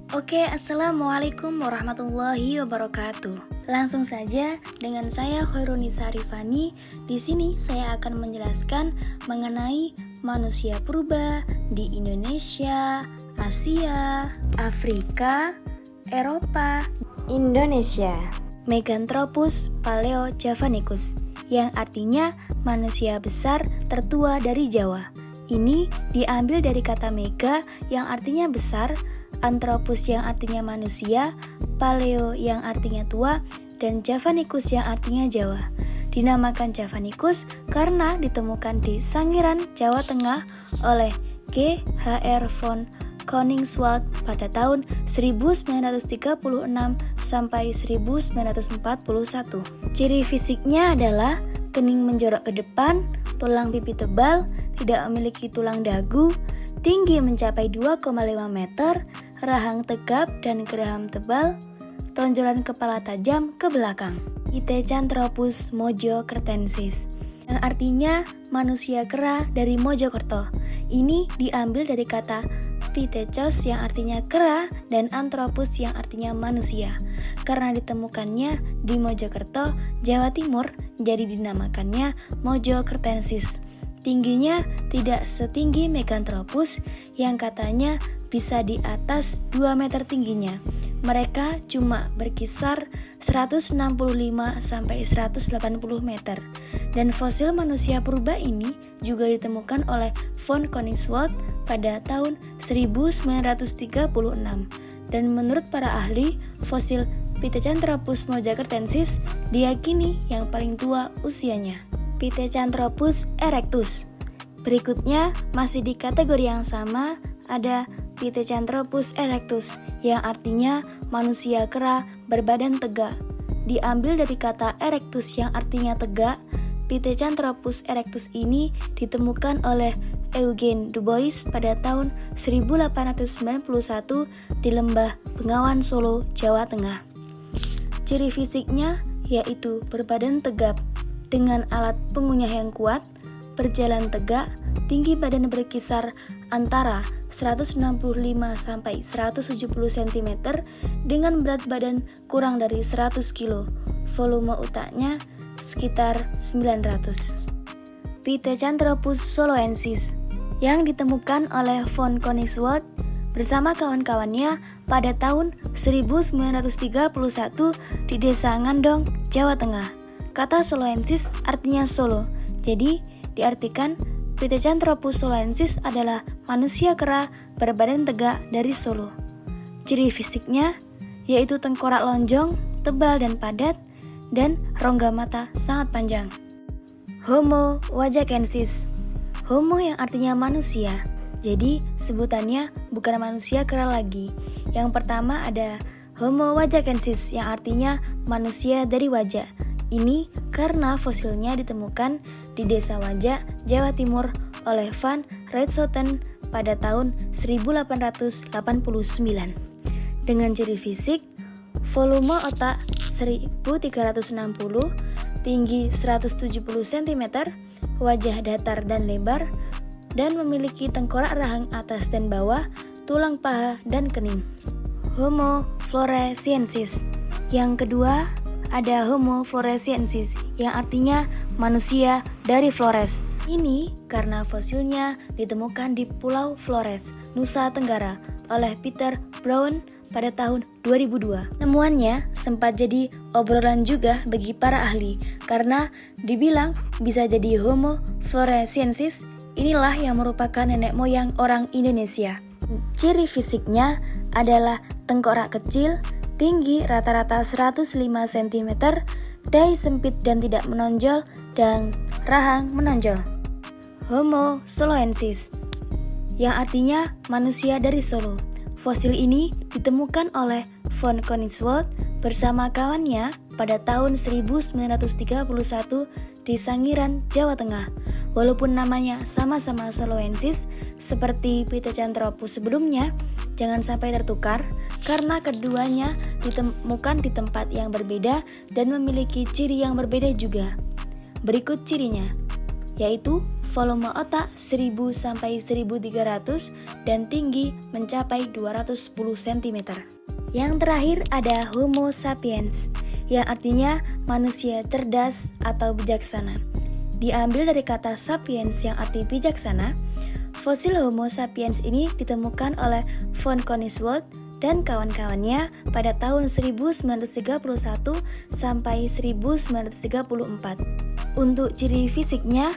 Assalamualaikum warahmatullahi wabarakatuh. Langsung saja dengan saya Khairunisa Rifani. Di sini saya akan menjelaskan mengenai manusia purba di Indonesia, Asia, Afrika, Eropa, Indonesia. Meganthropus paleojavanicus, yang artinya manusia besar tertua dari Jawa. Ini diambil dari kata mega yang artinya besar, Anthropus yang artinya manusia, Paleo yang artinya tua, dan Javanicus yang artinya Jawa. Dinamakan Javanicus karena ditemukan di Sangiran, Jawa Tengah oleh G.H.R. von Koningswald pada tahun 1936 sampai 1941. Ciri fisiknya adalah kening menjorok ke depan, tulang pipi tebal, tidak memiliki tulang dagu, tinggi mencapai 2,5 meter, rahang tegap dan geraham tebal, tonjolan kepala tajam ke belakang. Pithecanthropus mojokertensis, yang artinya manusia kera dari Mojokerto. Ini diambil dari kata Pithecos yang artinya kera dan Anthropus yang artinya manusia. Karena ditemukannya di Mojokerto, Jawa Timur, jadi dinamakannya Mojokertensis. Tingginya tidak setinggi Meganthropus yang katanya bisa di atas 2 meter tingginya. Mereka cuma berkisar 165 sampai 180 meter. Dan fosil manusia purba ini juga ditemukan oleh von Koningswald pada tahun 1936. Dan menurut para ahli, fosil Pithecanthropus mojokertensis diyakini yang paling tua usianya. Pithecanthropus erectus. Berikutnya masih di kategori yang sama ada Pithecanthropus erectus yang artinya manusia kera berbadan tegak. Diambil dari kata erectus yang artinya tegak, Pithecanthropus erectus ini ditemukan oleh Eugene Dubois pada tahun 1891 di Lembah Bengawan Solo, Jawa Tengah. Ciri fisiknya yaitu berbadan tegap dengan alat pengunyah yang kuat, berjalan tegak, tinggi badan berkisar antara 165 sampai 170 cm dengan berat badan kurang dari 100 kg. Volume otaknya sekitar 900. Pithecanthropus soloensis yang ditemukan oleh von Koningswald bersama kawan-kawannya pada tahun 1931 di Desa Ngandong, Jawa Tengah. Kata soloensis artinya Solo, jadi diartikan Pithecanthropus soloensis adalah manusia kera berbadan tegak dari Solo. Ciri fisiknya yaitu tengkorak lonjong, tebal dan padat, dan rongga mata sangat panjang. Homo wajakensis. Homo yang artinya manusia, jadi sebutannya bukan manusia kera lagi. Yang pertama ada Homo wajakensis yang artinya manusia dari Wajak. Ini karena fosilnya ditemukan di Desa Wajak, Jawa Timur oleh Van Rietzoten pada tahun 1889. Dengan ciri fisik, volume otak 1360, tinggi 170 cm, wajah datar dan lebar, dan memiliki tengkorak rahang atas dan bawah, tulang paha dan kening. Homo floresiensis. Yang kedua ada Homo floresiensis yang artinya manusia dari Flores. Ini karena fosilnya ditemukan di Pulau Flores, Nusa Tenggara oleh Peter Brown pada tahun 2002. Temuannya sempat jadi obrolan juga bagi para ahli karena dibilang bisa jadi Homo floresiensis. Inilah yang merupakan nenek moyang orang Indonesia. Ciri fisiknya adalah tengkorak kecil, tinggi rata-rata 105 cm, dahi sempit dan tidak menonjol, dan rahang menonjol. Homo soloensis, yang artinya manusia dari Solo. Fosil ini ditemukan oleh von Koningswald bersama kawannya pada tahun 1931 di Sangiran, Jawa Tengah. Walaupun namanya sama-sama soloensis seperti Pithecanthropus sebelumnya, jangan sampai tertukar karena keduanya ditemukan di tempat yang berbeda dan memiliki ciri yang berbeda juga. Berikut cirinya. yaitu volume otak 1000 sampai 1300 dan tinggi mencapai 210 cm. Yang terakhir ada Homo sapiens, yang artinya manusia cerdas atau bijaksana. Diambil dari kata sapiens yang arti bijaksana. Fosil Homo sapiens ini ditemukan oleh von Koningswald dan kawan-kawannya pada tahun 1931 sampai 1934. Untuk ciri fisiknya,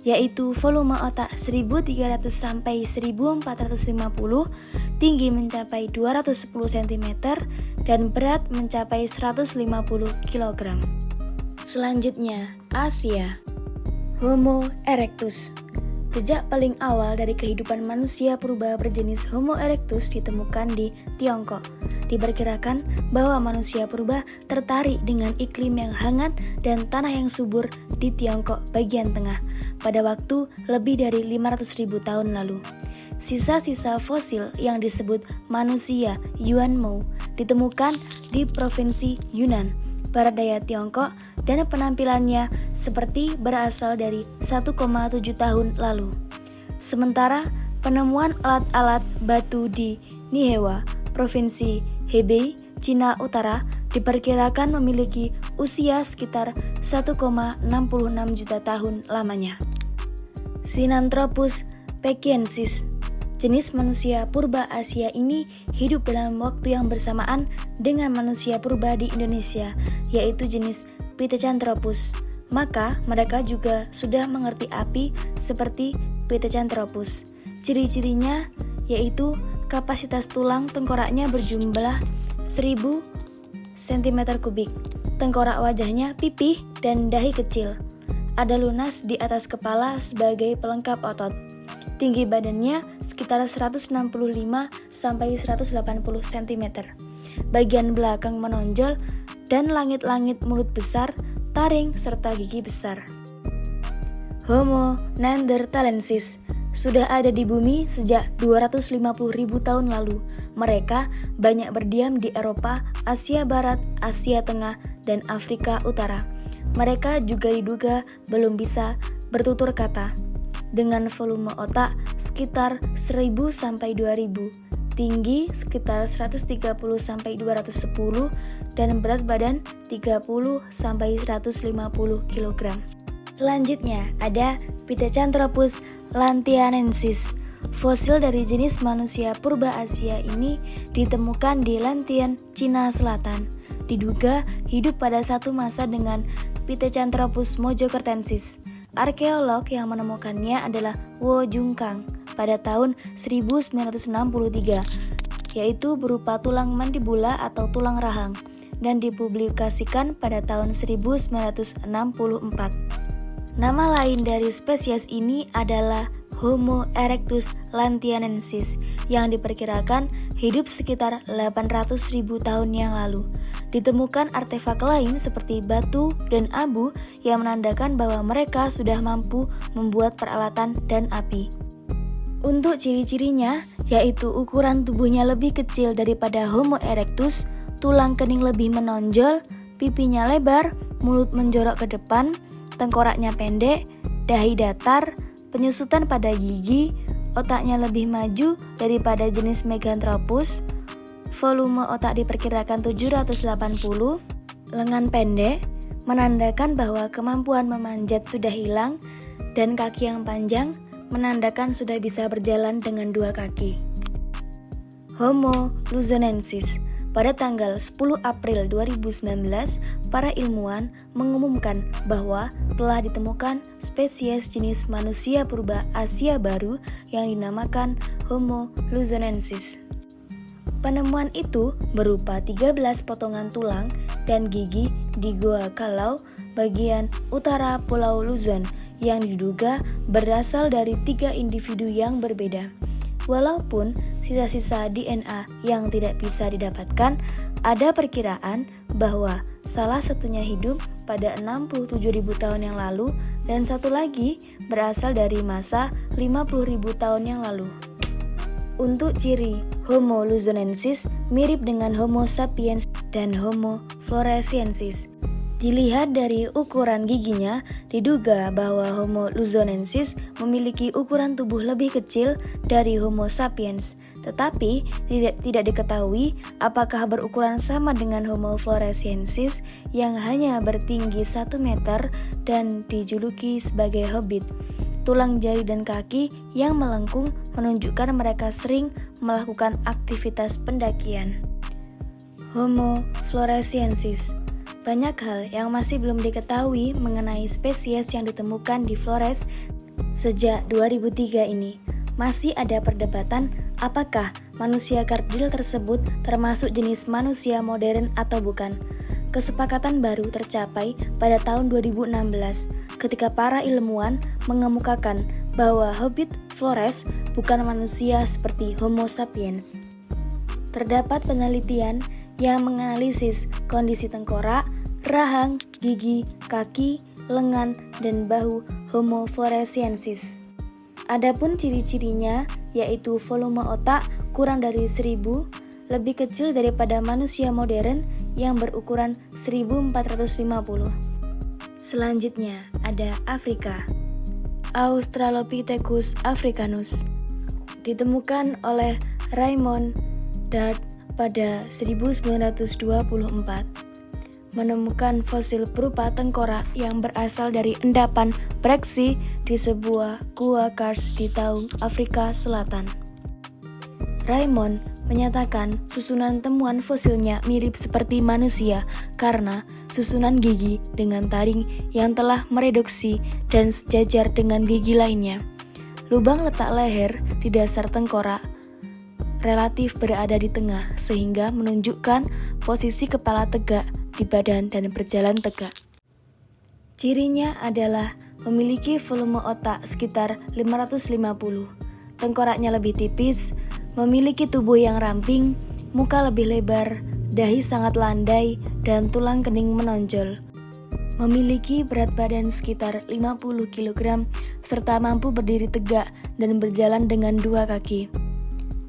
yaitu volume otak 1300 sampai 1450, tinggi mencapai 210 cm, dan berat mencapai 150 kg. Selanjutnya, Asia. Homo erectus. Jejak paling awal dari kehidupan manusia purba berjenis Homo erectus ditemukan di Tiongkok. Diperkirakan bahwa manusia purba tertarik dengan iklim yang hangat dan tanah yang subur di Tiongkok bagian tengah pada waktu lebih dari 500.000 tahun lalu. Sisa-sisa fosil yang disebut manusia Yuanmou ditemukan di provinsi Yunnan, barat daya Tiongkok, dan penampilannya seperti berasal dari 1,7 tahun lalu. Sementara penemuan alat-alat batu di Nihewa, provinsi Hebei, Cina Utara, diperkirakan memiliki usia sekitar 1,66 juta tahun lamanya. Sinanthropus pekiensis. Jenis manusia purba Asia ini hidup dalam waktu yang bersamaan dengan manusia purba di Indonesia, yaitu jenis Pithecanthropus. Maka mereka juga sudah mengerti api seperti Pithecanthropus. Ciri-cirinya yaitu kapasitas tulang tengkoraknya berjumlah 1000 cm3, tengkorak wajahnya pipih dan dahi kecil. Ada lunas di atas kepala sebagai pelengkap otot. Tinggi badannya sekitar 165 sampai 180 cm. Bagian belakang menonjol dan langit-langit mulut besar, taring, serta gigi besar. Homo neanderthalensis sudah ada di bumi sejak 250.000 tahun lalu. Mereka banyak berdiam di Eropa, Asia Barat, Asia Tengah, dan Afrika Utara. Mereka juga diduga belum bisa bertutur kata. Dengan volume otak sekitar 1000 sampai 2000. Tinggi sekitar 130 sampai 210 dan berat badan 30 sampai 150 kg. Selanjutnya ada Pithecanthropus lantianensis. Fosil dari jenis manusia purba Asia ini ditemukan di Lantian, Cina Selatan. Diduga hidup pada satu masa dengan Pithecanthropus mojokertensis. Arkeolog yang menemukannya adalah Wo Jungkang pada tahun 1963, yaitu berupa tulang mandibula atau tulang rahang, dan dipublikasikan pada tahun 1964. Nama lain dari spesies ini adalah Homo erectus lantianensis yang diperkirakan hidup sekitar 800.000 tahun yang lalu. Ditemukan artefak lain seperti batu dan abu yang menandakan bahwa mereka sudah mampu membuat peralatan dan api. Untuk ciri-cirinya, yaitu ukuran tubuhnya lebih kecil daripada Homo erectus, tulang kening lebih menonjol, pipinya lebar, mulut menjorok ke depan, tengkoraknya pendek, dahi datar, penyusutan pada gigi, otaknya lebih maju daripada jenis Meganthropus, volume otak diperkirakan 780, lengan pendek, menandakan bahwa kemampuan memanjat sudah hilang, dan kaki yang panjang menandakan sudah bisa berjalan dengan dua kaki. Homo luzonensis. Pada tanggal 10 April 2019, para ilmuwan mengumumkan bahwa telah ditemukan spesies jenis manusia purba Asia baru yang dinamakan Homo luzonensis. Penemuan itu berupa 13 potongan tulang dan gigi di Goa Kalau, bagian utara Pulau Luzon, yang diduga berasal dari 3 individu yang berbeda. Walaupun sisa-sisa DNA yang tidak bisa didapatkan, ada perkiraan bahwa salah satunya hidup pada 67.000 tahun yang lalu dan satu lagi berasal dari masa 50.000 tahun yang lalu. Untuk ciri Homo luzonensis mirip dengan Homo sapiens dan Homo floresiensis. Dilihat dari ukuran giginya, diduga bahwa Homo luzonensis memiliki ukuran tubuh lebih kecil dari Homo sapiens. Tetapi tidak diketahui apakah berukuran sama dengan Homo floresiensis yang hanya bertinggi 1 meter dan dijuluki sebagai hobbit. Tulang jari dan kaki yang melengkung menunjukkan mereka sering melakukan aktivitas pendakian. Homo floresiensis. Banyak hal yang masih belum diketahui mengenai spesies yang ditemukan di Flores sejak 2003 ini. Masih ada perdebatan apakah manusia kardil tersebut termasuk jenis manusia modern atau bukan. Kesepakatan baru tercapai pada tahun 2016 ketika para ilmuwan mengemukakan bahwa hobbit Flores bukan manusia seperti Homo sapiens. Terdapat penelitian yang menganalisis kondisi tengkorak, rahang, gigi, kaki, lengan, dan bahu Homo floresiensis. Adapun ciri-cirinya yaitu volume otak kurang dari 1000, lebih kecil daripada manusia modern yang berukuran 1450. Selanjutnya ada Afrika. Australopithecus africanus ditemukan oleh Raymond Dart pada 1924, menemukan fosil berupa tengkorak yang berasal dari endapan breksi di sebuah gua kars di Taung, Afrika Selatan. Raymond menyatakan susunan temuan fosilnya mirip seperti manusia karena susunan gigi dengan taring yang telah mereduksi dan sejajar dengan gigi lainnya. Lubang letak leher di dasar tengkorak relatif berada di tengah sehingga menunjukkan posisi kepala tegak di badan dan berjalan tegak. Cirinya adalah memiliki volume otak sekitar 550, tengkoraknya lebih tipis, memiliki tubuh yang ramping, muka lebih lebar, dahi sangat landai, dan tulang kening menonjol. Memiliki berat badan sekitar 50 kg serta mampu berdiri tegak dan berjalan dengan 2 kaki.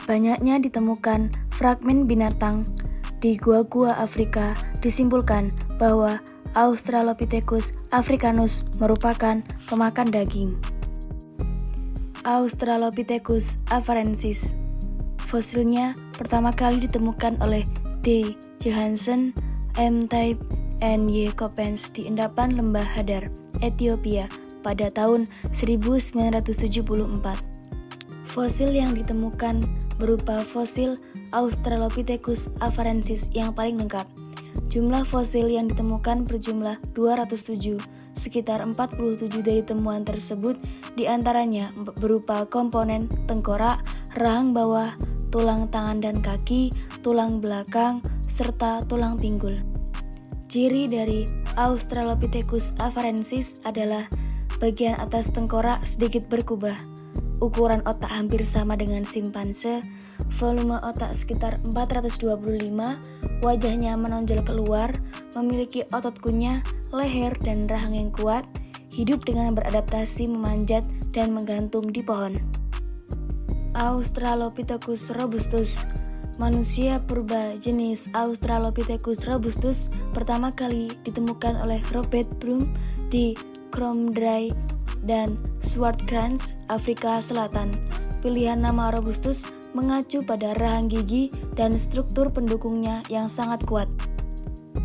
Banyaknya ditemukan fragmen binatang di gua-gua Afrika disimpulkan bahwa Australopithecus africanus merupakan pemakan daging. Australopithecus afarensis. Fosilnya pertama kali ditemukan oleh D. Johansen, M. Taib, N. Y. Coppens di endapan Lembah Hadar, Ethiopia pada tahun 1974. Fosil yang ditemukan berupa fosil Australopithecus afarensis yang paling lengkap. Jumlah fosil yang ditemukan berjumlah 207, sekitar 47 dari temuan tersebut diantaranya berupa komponen tengkorak, rahang bawah, tulang tangan dan kaki, tulang belakang, serta tulang pinggul. Ciri dari Australopithecus afarensis adalah bagian atas tengkorak sedikit berkubah. Ukuran otak hampir sama dengan simpanse, volume otak sekitar 425, wajahnya menonjol keluar, memiliki otot kunyah, leher dan rahang yang kuat, hidup dengan beradaptasi memanjat dan menggantung di pohon. Australopithecus robustus. Manusia purba jenis Australopithecus robustus pertama kali ditemukan oleh Robert Broom di Kromdraai dan Swartkrans, Afrika Selatan. Pilihan nama robustus mengacu pada rahang gigi dan struktur pendukungnya yang sangat kuat.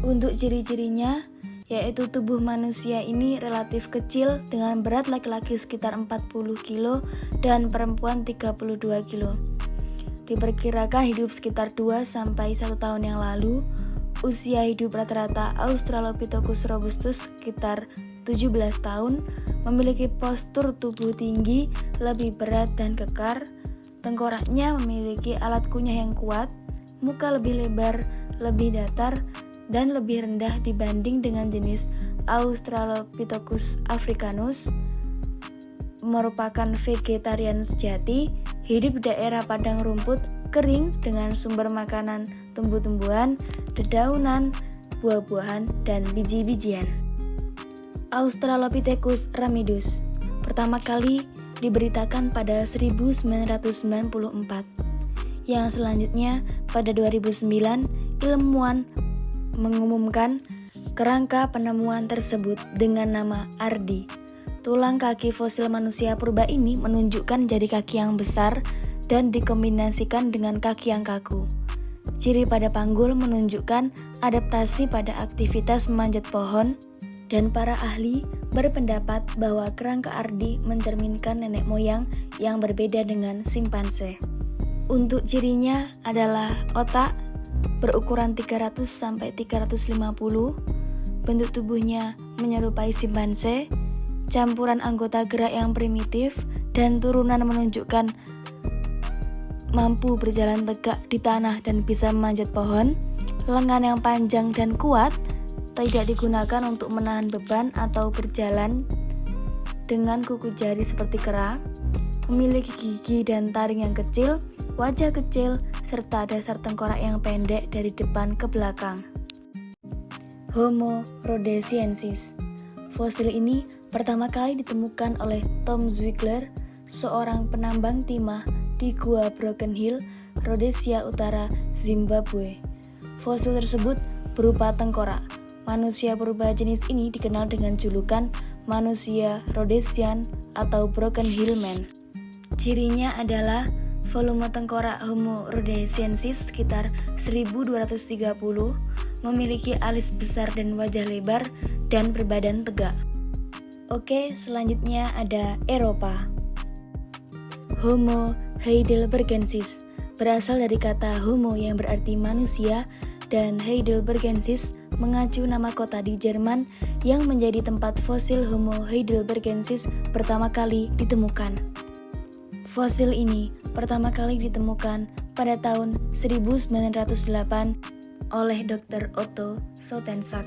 Untuk ciri-cirinya, yaitu tubuh manusia ini relatif kecil dengan berat laki-laki sekitar 40 kg dan perempuan 32 kg. Diperkirakan hidup sekitar 2-1 tahun yang lalu. Usia hidup rata-rata Australopithecus robustus sekitar 17 tahun, memiliki postur tubuh tinggi, lebih berat dan kekar. Tengkoraknya memiliki alat kunyah yang kuat, muka lebih lebar, lebih datar, dan lebih rendah dibanding dengan jenis Australopithecus africanus. Merupakan vegetarian sejati, hidup di daerah padang rumput kering dengan sumber makanan tumbuh-tumbuhan, dedaunan, buah-buahan, dan biji-bijian. Australopithecus ramidus pertama kali diberitakan pada 1994. Yang selanjutnya pada 2009 ilmuwan mengumumkan Kerangka penemuan tersebut dengan nama Ardi. Tulang kaki fosil manusia purba ini menunjukkan jari kaki yang besar dan dikombinasikan dengan kaki yang kaku. Ciri pada panggul menunjukkan adaptasi pada aktivitas memanjat pohon, dan para ahli berpendapat bahwa kerangka Ardi mencerminkan nenek moyang yang berbeda dengan simpanse. Untuk cirinya adalah otak berukuran 300-350, bentuk tubuhnya menyerupai simpanse, campuran anggota gerak yang primitif, dan turunan menunjukkan mampu berjalan tegak di tanah dan bisa memanjat pohon. Lengan yang panjang dan kuat tidak digunakan untuk menahan beban atau berjalan dengan kuku jari seperti kera. Memiliki gigi dan taring yang kecil, wajah kecil, serta dasar tengkorak yang pendek dari depan ke belakang. Homo rhodesiensis. Fosil ini pertama kali ditemukan oleh Tom Zwickler, seorang penambang timah di Gua Broken Hill, Rhodesia Utara, Zimbabwe. Fosil tersebut berupa tengkorak. Manusia purba jenis ini dikenal dengan julukan manusia Rhodesian atau Broken Hill Man. Cirinya adalah volume tengkorak Homo rhodesiensis sekitar 1230, memiliki alis besar dan wajah lebar, dan berbadan tegak. Oke, selanjutnya ada Eropa. Homo heidelbergensis berasal dari kata homo yang berarti manusia, dan Heidelbergensis mengacu nama kota di Jerman yang menjadi tempat fosil Homo heidelbergensis pertama kali ditemukan. Fosil ini pertama kali ditemukan pada tahun 1908 oleh Dr. Otto Soutensack.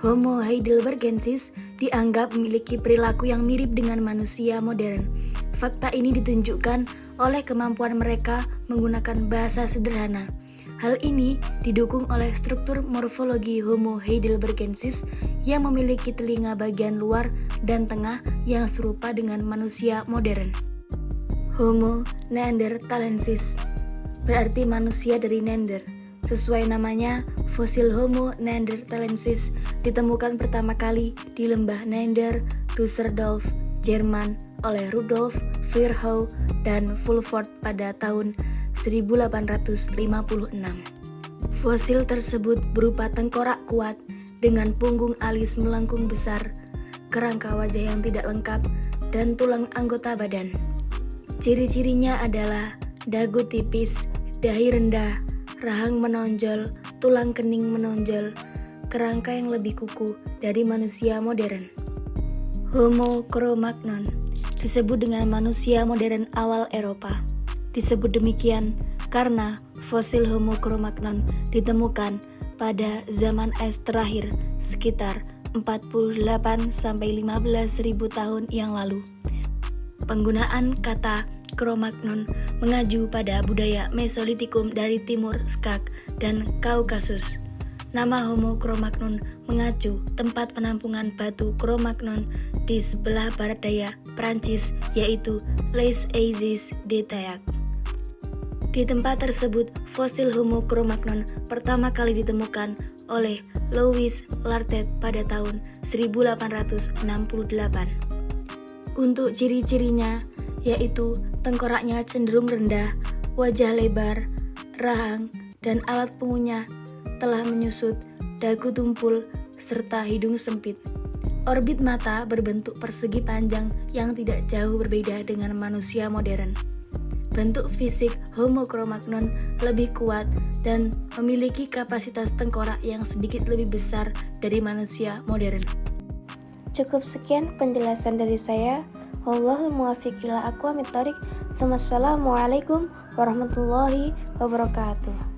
Homo heidelbergensis dianggap memiliki perilaku yang mirip dengan manusia modern. Fakta ini ditunjukkan oleh kemampuan mereka menggunakan bahasa sederhana. Hal ini didukung oleh struktur morfologi Homo heidelbergensis yang memiliki telinga bagian luar dan tengah yang serupa dengan manusia modern. Homo neanderthalensis berarti manusia dari Neander. Sesuai namanya, fosil Homo neanderthalensis ditemukan pertama kali di lembah Neander, Düsseldorf, Jerman oleh Rudolf Virchow dan Fulford pada tahun 1856. Fosil tersebut berupa tengkorak kuat dengan punggung alis melengkung besar, kerangka wajah yang tidak lengkap, dan tulang anggota badan. Ciri-cirinya adalah dagu tipis, dahi rendah, rahang menonjol, tulang kening menonjol, kerangka yang lebih kuku dari manusia modern. Homo Cro-Magnon disebut dengan manusia modern awal Eropa. Disebut demikian karena fosil Homo Cro-Magnon ditemukan pada zaman es terakhir sekitar 48-15 ribu tahun yang lalu. Penggunaan kata Cro-Magnon mengacu pada budaya Mesolitikum dari Timur Skak dan Kaukasus. Nama Homo Cro-Magnon mengacu tempat penampungan batu Cro-Magnon di sebelah barat daya Prancis, yaitu Les Aiguilles de Taillac. Di tempat tersebut, fosil Homo Cro-Magnon pertama kali ditemukan oleh Louis Lartet pada tahun 1868. Untuk ciri-cirinya, yaitu tengkoraknya cenderung rendah, wajah lebar, rahang, dan alat pengunyah telah menyusut, dagu tumpul, serta hidung sempit. Orbit mata berbentuk persegi panjang yang tidak jauh berbeda dengan manusia modern. Bentuk fisik Homo Cro-Magnon lebih kuat dan memiliki kapasitas tengkorak yang sedikit lebih besar dari manusia modern. Cukup sekian penjelasan dari saya. Wallahul muwaffiq ila aqwamit thoriq. Wassalamualaikum warahmatullahi wabarakatuh.